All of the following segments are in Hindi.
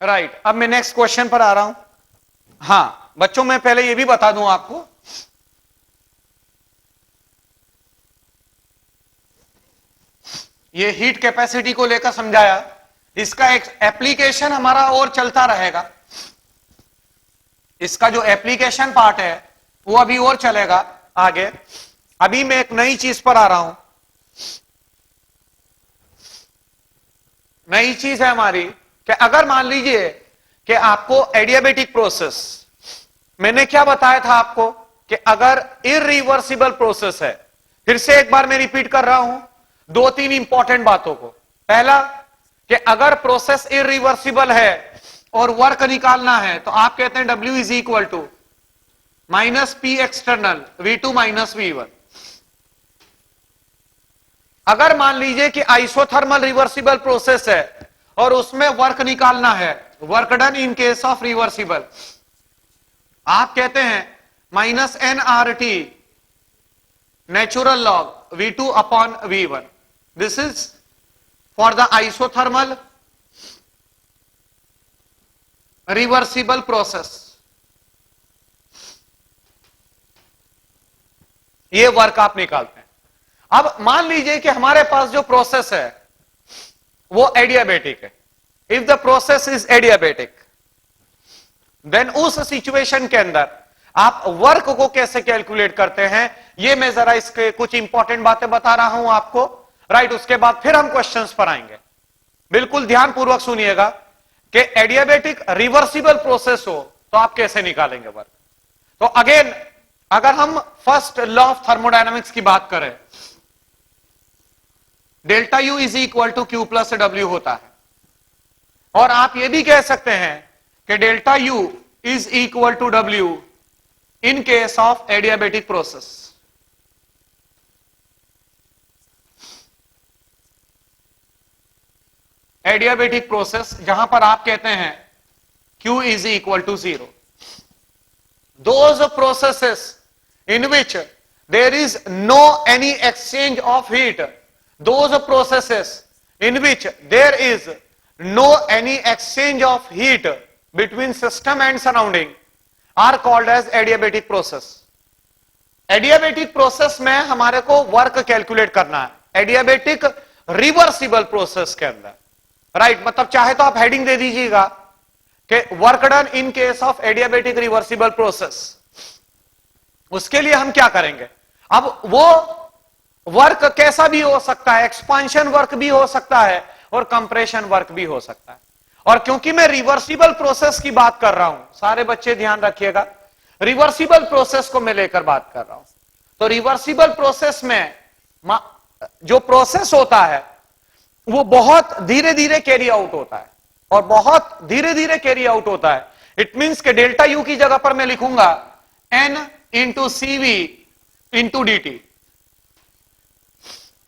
राइट, अब मैं नेक्स्ट क्वेश्चन पर आ रहा हूं। हाँ बच्चों, मैं पहले ये भी बता दूं आपको, ये हीट कैपेसिटी को लेकर समझाया, इसका एक एप्लीकेशन हमारा और चलता रहेगा। इसका जो एप्लीकेशन पार्ट है वो अभी और चलेगा आगे। अभी मैं एक नई चीज पर आ रहा हूं। नई चीज है हमारी कि अगर मान लीजिए कि आपको एडियाबेटिक प्रोसेस, मैंने क्या बताया था आपको कि अगर इरिवर्सिबल प्रोसेस है, फिर से एक बार मैं रिपीट कर रहा हूं दो तीन इंपॉर्टेंट बातों को। पहला कि अगर प्रोसेस इरिवर्सिबल है और वर्क निकालना है तो आप कहते हैं W is equal to minus P external V2 minus V1। अगर मान लीजिए कि आइसोथर्मल रिवर्सिबल प्रोसेस है और उसमें वर्क निकालना है, work done in case of reversible, आप कहते हैं minus nRT natural log V2 upon V1। This is for the isothermal reversible process. ये वर्क आप निकालते हैं। अब मान लीजिए कि हमारे पास जो प्रोसेस है वो एडियाबेटिक है। If the process is adiabatic, then उस सिचुएशन के अंदर आप वर्क को कैसे कैलकुलेट करते हैं, ये मैं जरा इसके कुछ इंपॉर्टेंट बातें बता रहा हूं आपको। राइट, उसके बाद फिर हम क्वेश्चंस पर आएंगे। बिल्कुल ध्यानपूर्वक सुनिएगा कि एडियाबेटिक रिवर्सिबल प्रोसेस हो तो आप कैसे निकालेंगे वर्क। तो अगेन, अगर हम फर्स्ट लॉ ऑफ थर्मोडायनामिक्स की बात करें, delta U is equal to Q plus W होता है। और आप ये भी कह सकते हैं कि delta U is equal to W in case of adiabatic process. Adiabatic process जहां पर आप कहते हैं Q is equal to 0। Those processes in which there is no any exchange of heat, those processes in which there is no any exchange of heat between system and surrounding are called as adiabatic process। adiabatic process में हमारे को वर्क कैलकुलेट करना है एडियाबेटिक रिवर्सिबल प्रोसेस के अंदर। राइट, मतलब चाहे तो आप हेडिंग दे दीजिएगा कि work done in case of adiabatic reversible process. उसके लिए हम क्या करेंगे, अब वो वर्क कैसा भी हो सकता है, एक्सपांशन वर्क भी हो सकता है और कंप्रेशन वर्क भी हो सकता है। और क्योंकि मैं रिवर्सिबल प्रोसेस की बात कर रहा हूं, सारे बच्चे ध्यान रखिएगा, रिवर्सिबल प्रोसेस को मैं लेकर बात कर रहा हूं। तो रिवर्सिबल प्रोसेस में जो प्रोसेस होता है वो बहुत धीरे धीरे कैरी आउट होता है और बहुत धीरे धीरे कैरी आउट होता है। इट मींस के डेल्टा यू की जगह पर मैं लिखूंगा N into CV into dt।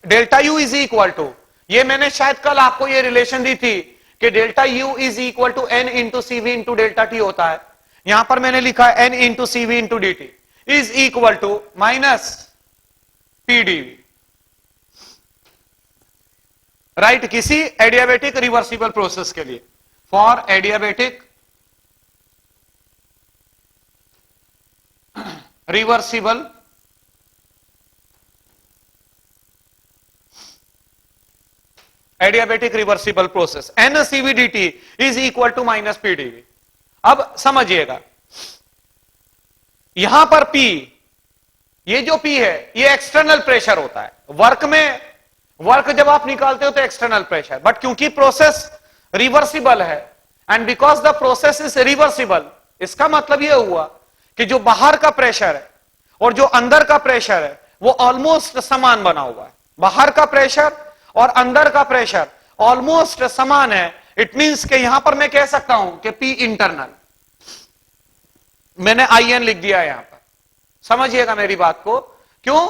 Delta U is equal to, ये मैंने शायद कल आपको ये रिलेशन दी थी कि delta U is equal to N into CV into delta T होता है। यहां पर मैंने लिखा N into CV into D T is equal to minus PDV. Right, किसी एडियाबेटिक रिवर्सिबल प्रोसेस के लिए, for adiabatic reversible adiabatic reversible process NCVDT is equal to minus PDV. अब समझिएगा, यहां पर P, ये जो P है ये एक्सटर्नल प्रेशर होता है। वर्क में, वर्क जब आप निकालते हो तो एक्सटर्नल प्रेशर, बट क्योंकि प्रोसेस रिवर्सिबल है and because the process is reversible, इसका मतलब यह हुआ कि जो बाहर का प्रेशर है और जो अंदर का प्रेशर है वो ऑलमोस्ट समान बना हुआ है। बाहर का प्रेशर और अंदर का प्रेशर ऑलमोस्ट समान है। इट मींस के यहां पर मैं कह सकता हूं कि P इंटरनल, मैंने IN लिख दिया यहां पर। समझिएगा मेरी बात को, क्यों?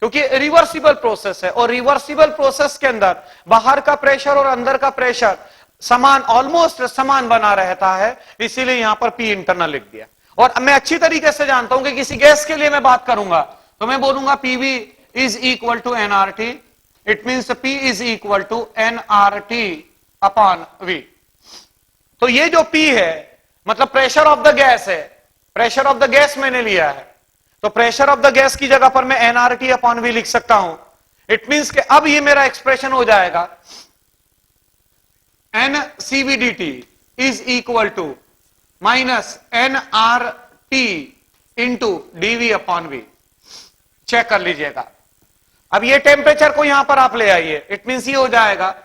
क्योंकि रिवर्सिबल प्रोसेस है और रिवर्सिबल प्रोसेस के अंदर बाहर का प्रेशर और अंदर का प्रेशर समान, ऑलमोस्ट समान बना रहता है, इसीलिए यहां पर P इंटरनल लिख दिया। और मैं अच्छी तरीके से जानता हूं कि किसी गैस के लिए मैं बात करूंगा तो मैं बोलूंगा PV is equal to nRT। It means P is equal to nRT upon V। तो ये जो P है मतलब प्रेशर ऑफ द गैस है, प्रेशर ऑफ द गैस मैंने लिया है, तो प्रेशर ऑफ द गैस की जगह पर मैं nRT अपॉन V लिख सकता हूं। इट मींस कि अब ये मेरा एक्सप्रेशन हो जाएगा NCV/dt is equal to minus nRT into dV upon V। Check कर लीजिएगा। अब ये टेम्परेचर को यहां पर आप ले आइए, इट मींस ये हो जाएगा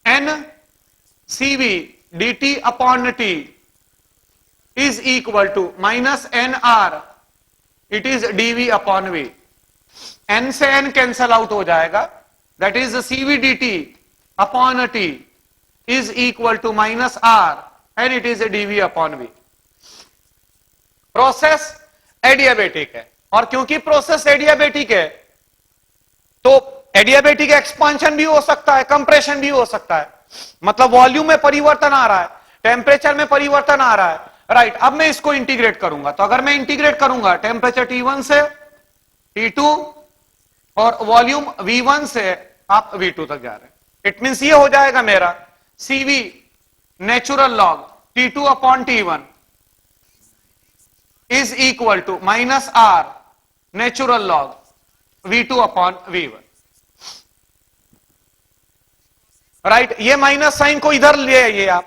NCV/dt upon T is equal to minus NR it is dV upon V। N से N कैंसल आउट हो जाएगा, that is CV/dt upon T is equal to minus R and it is dV upon V। Process adiabatic है, और क्योंकि प्रोसेस एडियाबेटिक है तो एडियाबेटिक एक्सपांशन भी हो सकता है, कंप्रेशन भी हो सकता है, मतलब वॉल्यूम में परिवर्तन आ रहा है, टेम्परेचर में परिवर्तन आ रहा है, राइट। अब मैं इसको इंटीग्रेट करूंगा, तो अगर मैं इंटीग्रेट करूंगा टेम्परेचर T1 से T2 और वॉल्यूम V1 से आप V2 तक जा रहे हैं, इट मींस ये हो जाएगा मेरा CV natural log T2 upon T1 is equal to minus R natural log V2 upon V1, right. ये माइनस साइन को इधर ले आइए आप,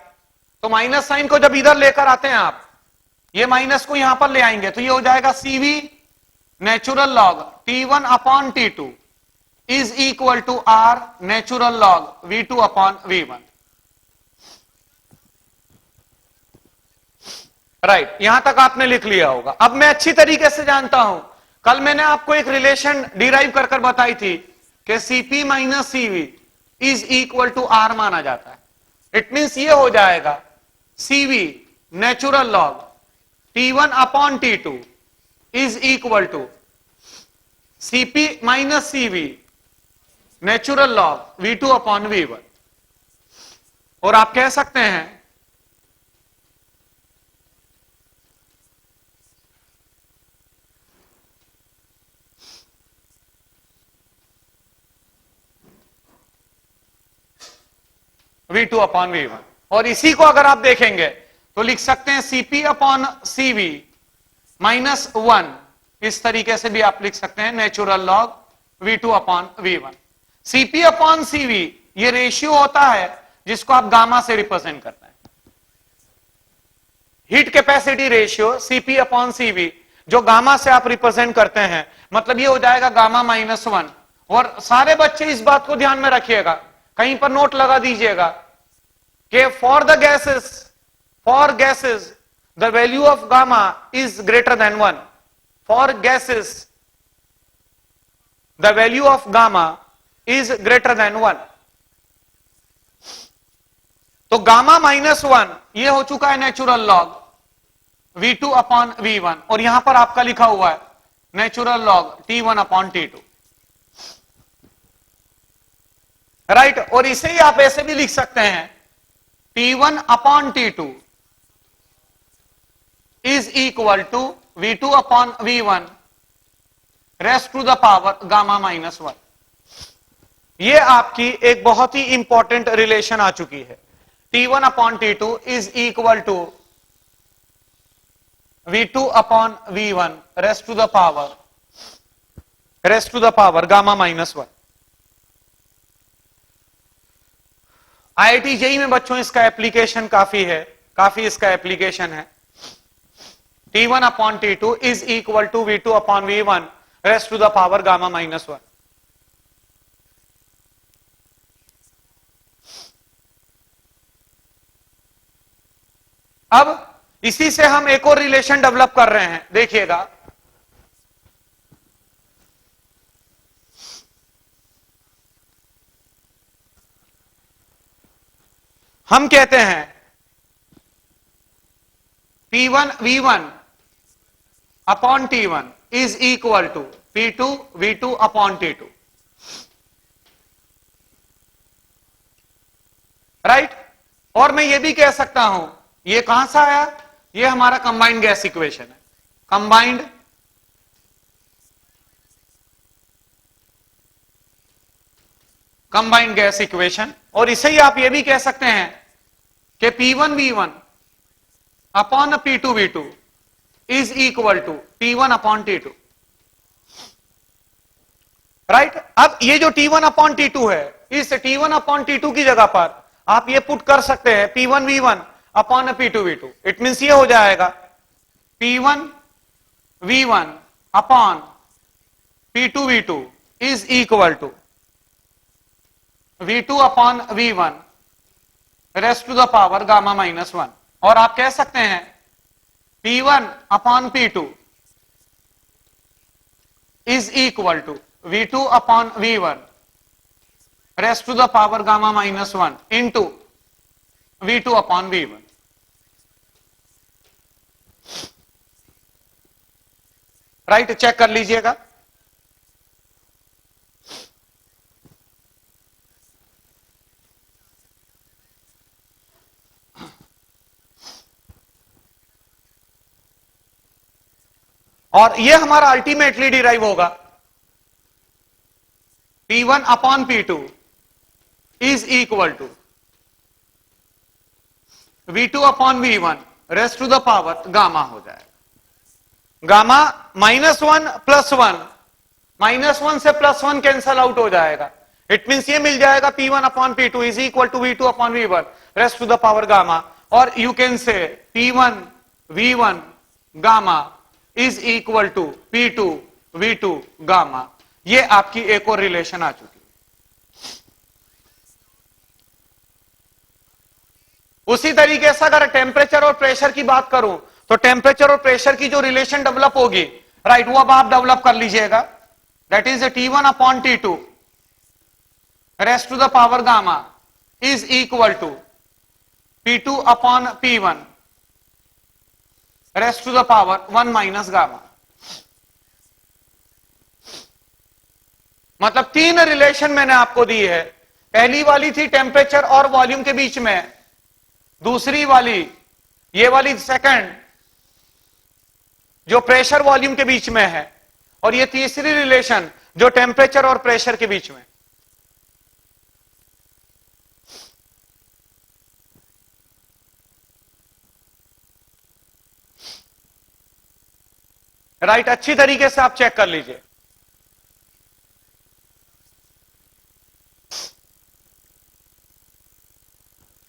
तो माइनस साइन को जब इधर लेकर आते हैं आप, ये माइनस को यहां पर ले आएंगे तो ये हो जाएगा CV natural log T1 upon T2 is equal to R natural log V2 upon V1, right. यहां तक आपने लिख लिया होगा। अब मैं अच्छी तरीके से जानता हूं, कल मैंने आपको एक रिलेशन डिराइव कर कर बताई थी कि CP minus CV is equal to R माना जाता है। इट मींस ये हो जाएगा CV natural log T1 upon T2 is equal to CP minus CV natural log V2 upon V1। और आप कह सकते हैं V2 अपॉन V1, और इसी को अगर आप देखेंगे तो लिख सकते हैं CP अपॉन CV माइनस 1, इस तरीके से भी आप लिख सकते हैं natural log V2 upon V1। CP upon CV ये रेशियो होता है जिसको आप गामा से रिप्रेजेंट करते हैं, heat capacity ratio CP upon CV जो गामा से आप रिप्रेजेंट करते हैं, मतलब ये हो जाएगा गामा -1। और सारे बच्चे इस बात को ध्यान में रखिएगा, कहीं पर नोट लगा दीजिएगा कि for gases the value of gamma is greater than 1। For gases the value of gamma is greater than 1। तो गामा -1 ये हो चुका है natural log V2 upon V1, और यहां पर आपका लिखा हुआ है natural log T1 upon T2, right. और इसे ही आप ऐसे भी लिख सकते हैं T1 upon T2 is equal to V2 upon V1 rest to the power gamma -1। ये आपकी एक बहुत ही इंपॉर्टेंट रिलेशन आ चुकी है। T1 upon T2 is equal to V2 upon V1 rest to the power gamma -1। IIT JEE में बच्चों इसका एप्लीकेशन काफी इसका एप्लीकेशन है। T1 upon T2 is equal to V2 upon V1 rest to the power gamma -1। अब इसी से हम एक और रिलेशन डेवलप कर रहे हैं, देखिएगा। हम कहते हैं P1 V1 upon T1 is equal to P2 V2 upon T2, right. और मैं ये भी कह सकता हूं, ये कहां से आया, ये हमारा कंबाइंड गैस इक्वेशन है, कंबाइंड गैस इक्वेशन। और इसे ही आप ये भी कह सकते हैं कि P1V1 upon P2V2 is equal to T1 upon T2, right. अब ये जो T1 अपॉन T2 है, इस T1 अपॉन T2 की जगह पर आप ये पुट कर सकते हैं P1V1 upon P2V2। It means ये हो जाएगा P1V1 upon P2V2 is equal to V2 upon V1 rest to the power gamma minus 1। और आप कह सकते हैं P1 upon P2 is equal to V2 upon V1 rest to the power gamma minus 1 into V2 upon V1। Right, check कर लीजिएगा। और ये हमारा अल्टीमेटली डिराइव होगा P1 upon P2 is equal to V2 upon V1 rest to the power gamma हो जाएगा। गामा -1 +1, -1 से +1 कैंसल आउट हो जाएगा। इट मींस ये मिल जाएगा P1 upon P2 is equal to V2 upon V1 rest to the power gamma. और you can say P1 V1 gamma is equal to P2 V2 gamma. ये आपकी एक और रिलेशन आ चुकी है। उसी तरीके से अगर टेम्परेचर और प्रेशर की बात करूं तो टेम्परेचर और प्रेशर की जो रिलेशन डेवलप होगी, राइट, वो अब आप डेवलप कर लीजिएगा। That is T1 upon T2 raised to the power gamma is equal to P2 upon P1 raised to the power 1 minus gamma. मतलब तीन रिलेशन मैंने आपको दी है। पहली वाली थी टेम्परेचर और वॉल्यूम के बीच में, दूसरी वाली ये वाली सेकंड जो प्रेशर वॉल्यूम के बीच में है, और ये तीसरी रिलेशन जो टेम्परेचर और प्रेशर के बीच में। राइट, अच्छी तरीके से आप चेक कर लीजिए।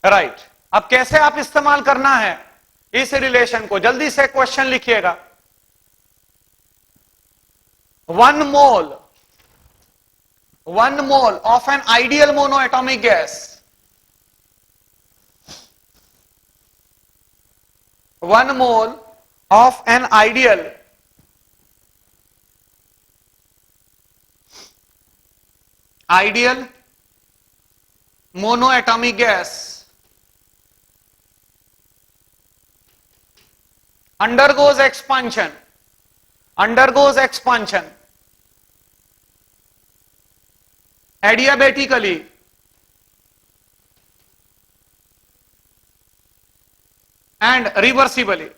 राइट, अब कैसे आप इस्तेमाल करना है इस रिलेशन को, जल्दी से क्वेश्चन लिखिएगा। 1 mole of an ideal monoatomic gas, 1 mole of an ideal monoatomic gas undergoes expansion adiabatically and reversibly.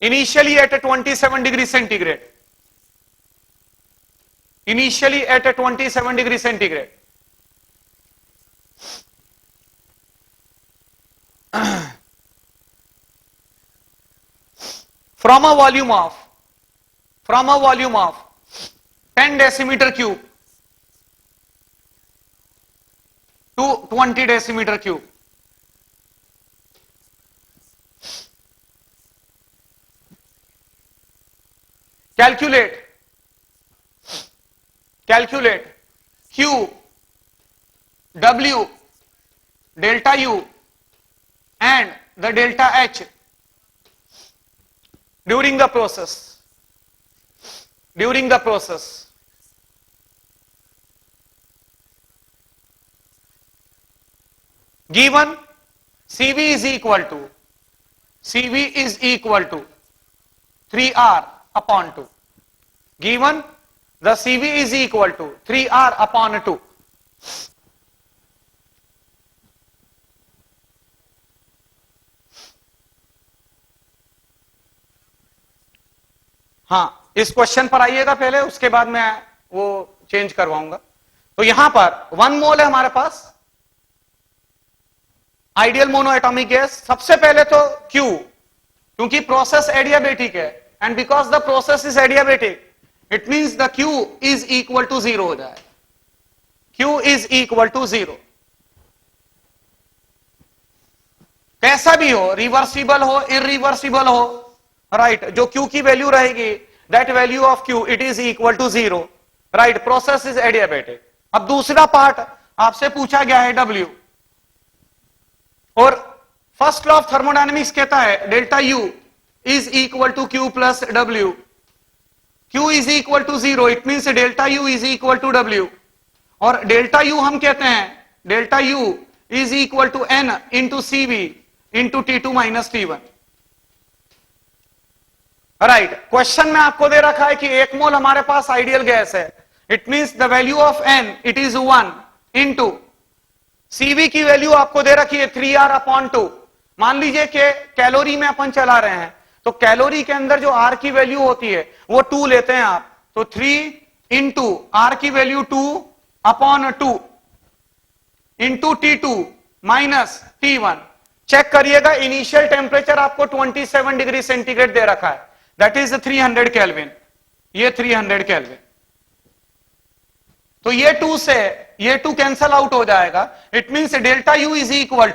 Initially at a 27 degree centigrade. Initially at a 27 degree centigrade. From a volume of 10 decimeter cube to 20 decimeter cube. Calculate Q, W, delta U and the delta H during the process. Given CV is equal to 3R upon 2. Given the CV is equal to 3R upon 2. हाँ, इस क्वेश्चन पर आइएगा पहले, उसके बाद मैं वो चेंज करवाऊंगा। तो यहां पर 1 मोल है हमारे पास आइडियल मोनो एटॉमिक गैस। सबसे पहले तो Q, क्योंकि प्रोसेस एडियाबेटिक है, and because the process is adiabatic, it means the Q is equal to 0 हो जाए। Q is equal to 0। कैसा भी हो, रिवर्सिबल हो, इरिवर्सिबल हो, राइट, जो Q की वैल्यू रहेगी, that value of Q it is equal to 0, right, process is adiabatic. अब दूसरा पार्ट आपसे पूछा गया है W, और फर्स्ट लॉ ऑफ थर्मोडायनेमिक्स कहता है delta U is equal to Q plus W। Q is equal to 0, it means delta U is equal to W, और डेल्टा U हम कहते हैं delta U is equal to N into CV into T2 minus T1, right. Question में आपको दे रखा है कि 1 मोल हमारे पास आइडियल गैस है, it means the value of N it is 1 into CV की वैल्यू आपको दे रखी है 3R/2। मान लीजिए कि कैलोरी में अपन चला रहे हैं, तो कैलोरी के अंदर जो R की वैल्यू होती है वो 2 लेते हैं आप, तो 3 इंटू R की value 2/2 into T2 minus T1। Check करिएगा, इनिशियल टेम्परेचर आपको 27 डिग्री सेंटीग्रेड दे रखा है, दैट इज 300 केल्विन, ये 300 केल्विन। तो ये 2 से ये 2 कैंसल आउट हो जाएगा, it means delta U is equal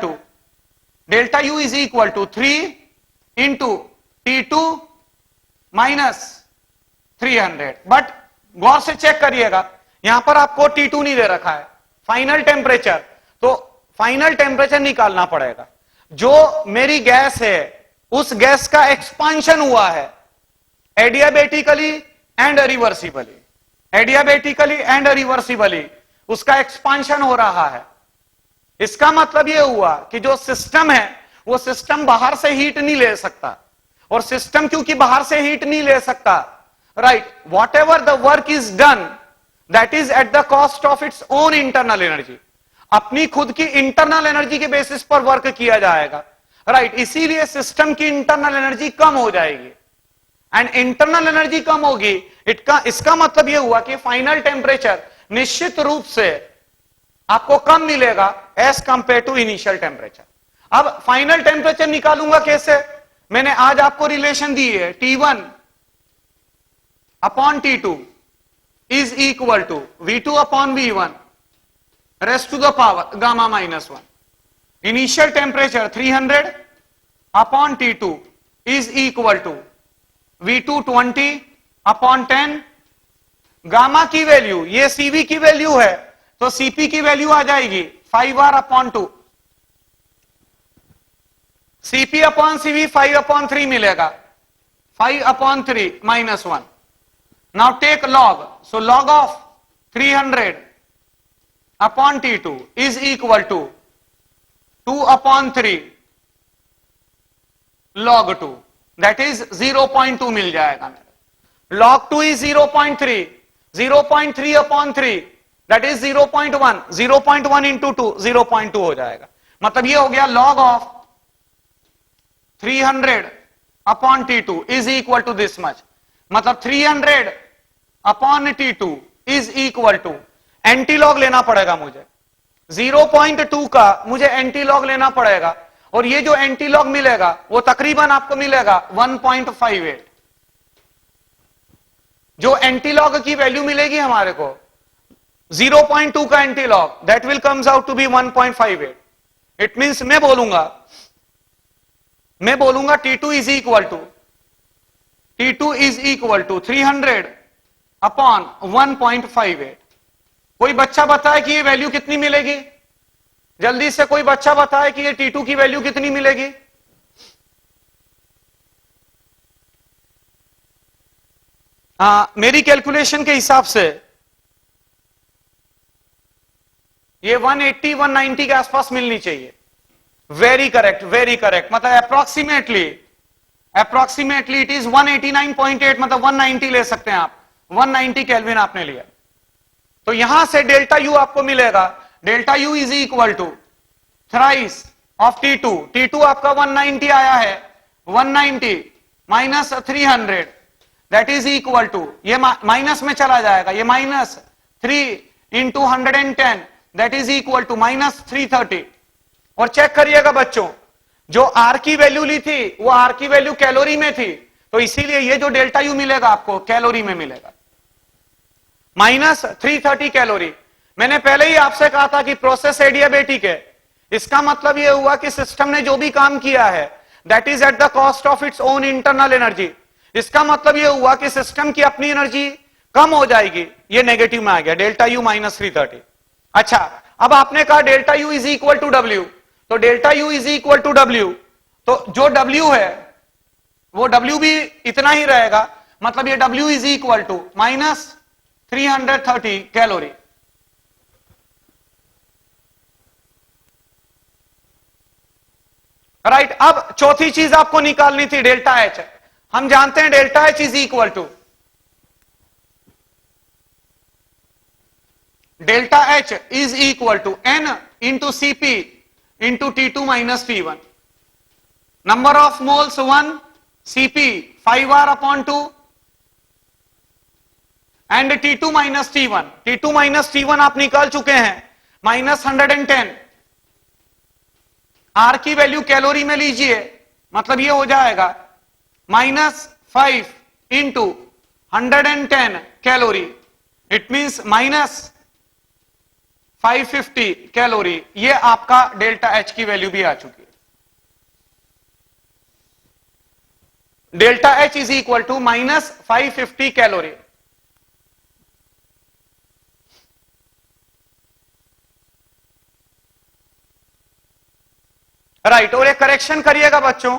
to 3 into T2 minus 300। But गौर से चेक करिएगा, यहां पर आपको T2 नहीं दे रखा है, फाइनल टेम्परेचर, तो फाइनल टेम्परेचर निकालना पड़ेगा। जो मेरी गैस है उस गैस का एक्सपांशन हुआ है adiabatically and reversibly, adiabatically and reversibly उसका एक्सपांशन हो रहा है। इसका मतलब यह हुआ कि जो सिस्टम है वो सिस्टम बाहर से हीट नहीं ले सकता, और सिस्टम क्योंकि बाहर से हीट नहीं ले सकता, right, what ever the work is done that is at the cost of its own internal energy, अपनी खुद की इंटरनल एनर्जी के बेसिस पर वर्क किया जाएगा, राइट। इसीलिए सिस्टम की इंटरनल एनर्जी कम हो जाएगी, एंड इंटरनल एनर्जी कम होगी, इसका मतलब यह हुआ कि फाइनल टेम्परेचर निश्चित रूप से आपको कम मिलेगा as compare to initial temperature. अब फाइनल टेम्परेचर निकालूंगा कैसे? मैंने आज आपको रिलेशन दी है, T1 upon T2 is equal to V2 upon V1 rest to the power gamma minus 1। Initial temperature 300 upon T2 is equal to V2 20 upon 10, gamma की वैल्यू ये CV की वैल्यू है, तो CP की वैल्यू आ जाएगी 5R/2, CP अपॉन CV 5/3 मिलेगा, 5/3 minus 1। Now take log, so log of 300 upon T2 is equal to 2/3 log 2, that is 0.2 मिल जाएगा मेरा। log 2 is 0.3, 0.3/3 that is 0.1, 0.1 into 2 0.2 हो जाएगा। मतलब ये हो गया log of 300 upon T2 is equal to this much, मतलब 300 upon T2 is equal to, anti log लेना पड़ेगा मुझे, 0.2 का मुझे एंटी लॉग लेना पड़ेगा, और ये जो एंटी लॉग मिलेगा वो तकरीबन आपको मिलेगा 1.58। जो एंटी लॉग की वैल्यू मिलेगी हमारे को 0.2 का anti log, that will comes out to be 1.58। It means मैं बोलूंगा T2 is equal to 300 upon 1.58। कोई बच्चा बताए कि ये वैल्यू कितनी मिलेगी? जल्दी से कोई बच्चा बताए कि ये T2 की वैल्यू कितनी मिलेगी? मेरी कैलकुलेशन के हिसाब से ये 180 190 के आसपास मिलनी चाहिए। वेरी करेक्ट, वेरी करेक्ट, मतलब अप्रोक्सीमेटली इट इज 189.8, मतलब 190 ले सकते हैं आप, 190 केल्विन आपने लिया। तो यहां से डेल्टा U आपको मिलेगा, delta U is equal to thrice of T2, T2 आपका 190 आया है, 190 minus 300, that is equal to, ये माइनस में चला जाएगा, ये -3 into 110 that is equal to -330। और चेक करिएगा बच्चों, जो आर की वैल्यू ली थी वो आर की वैल्यू कैलोरी में थी, तो इसीलिए ये जो डेल्टा यू मिलेगा आपको कैलोरी में मिलेगा, -330 कैलोरी। मैंने पहले ही आपसे कहा था कि प्रोसेस एडियाबेटिक है, इसका मतलब यह हुआ कि सिस्टम ने जो भी काम किया है that is at the cost of its own internal energy. इसका मतलब यह हुआ कि सिस्टम की अपनी एनर्जी कम हो जाएगी, ये नेगेटिव में आ गया, डेल्टा यू -330। अच्छा, अब आपने कहा delta U is equal to W, तो delta U is equal to W, तो जो डब्ल्यू है वो डब्ल्यू भी इतना ही रहेगा, मतलब ये W is equal to -330 calorie. Right, अब चौथी चीज आपको निकालनी थी डेल्टा एच। हम जानते हैं delta H is equal to, delta H is equal to N into CP into T2 minus T1। Number of moles 1, CP 5R/2 and T2 minus T1। T2 minus T1 आप निकाल चुके हैं, -110। आर की वैल्यू कैलोरी में लीजिए, मतलब ये हो जाएगा -5 into 110 calorie, it means -550 calorie. ये आपका डेल्टा एच की वैल्यू भी आ चुकी है। Delta H is equal to -550 calorie. Right, और एक करेक्शन करिएगा बच्चों,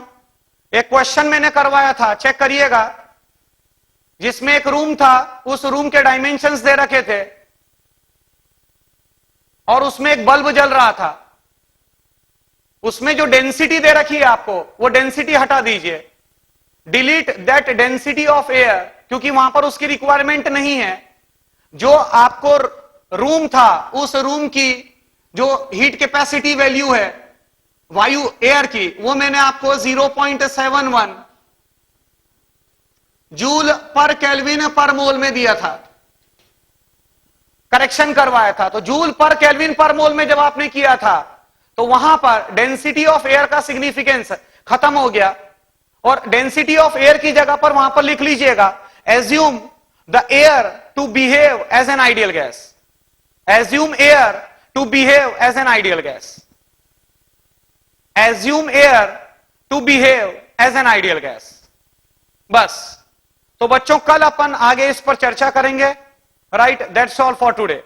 एक क्वेश्चन मैंने करवाया था, चेक करिएगा, जिसमें एक रूम था, उस रूम के डायमेंशंस दे रखे थे और उसमें एक बल्ब जल रहा था। उसमें जो डेंसिटी दे रखी है आपको, वो डेंसिटी हटा दीजिए, delete that density of air, क्योंकि वहां पर उसकी रिक्वायरमेंट नहीं है। जो आपको रूम था, उस रूम की जो हीट कैपेसिटी वैल्यू है वायु एयर की, वो मैंने आपको 0.71 जूल पर केल्विन पर मोल में दिया था, करेक्शन करवाया था। तो जूल पर केल्विन पर मोल में जब आपने किया था, तो वहां पर डेंसिटी ऑफ एयर का सिग्निफिकेंस खत्म हो गया, और डेंसिटी ऑफ एयर की जगह पर वहां पर लिख लीजिएगा, assume the air to behave as an ideal gas, assume air to behave as an ideal gas, assume air to behave as an ideal gas। बस, तो बच्चों कल अपन आगे इस पर चर्चा करेंगे। Right, that's all for today.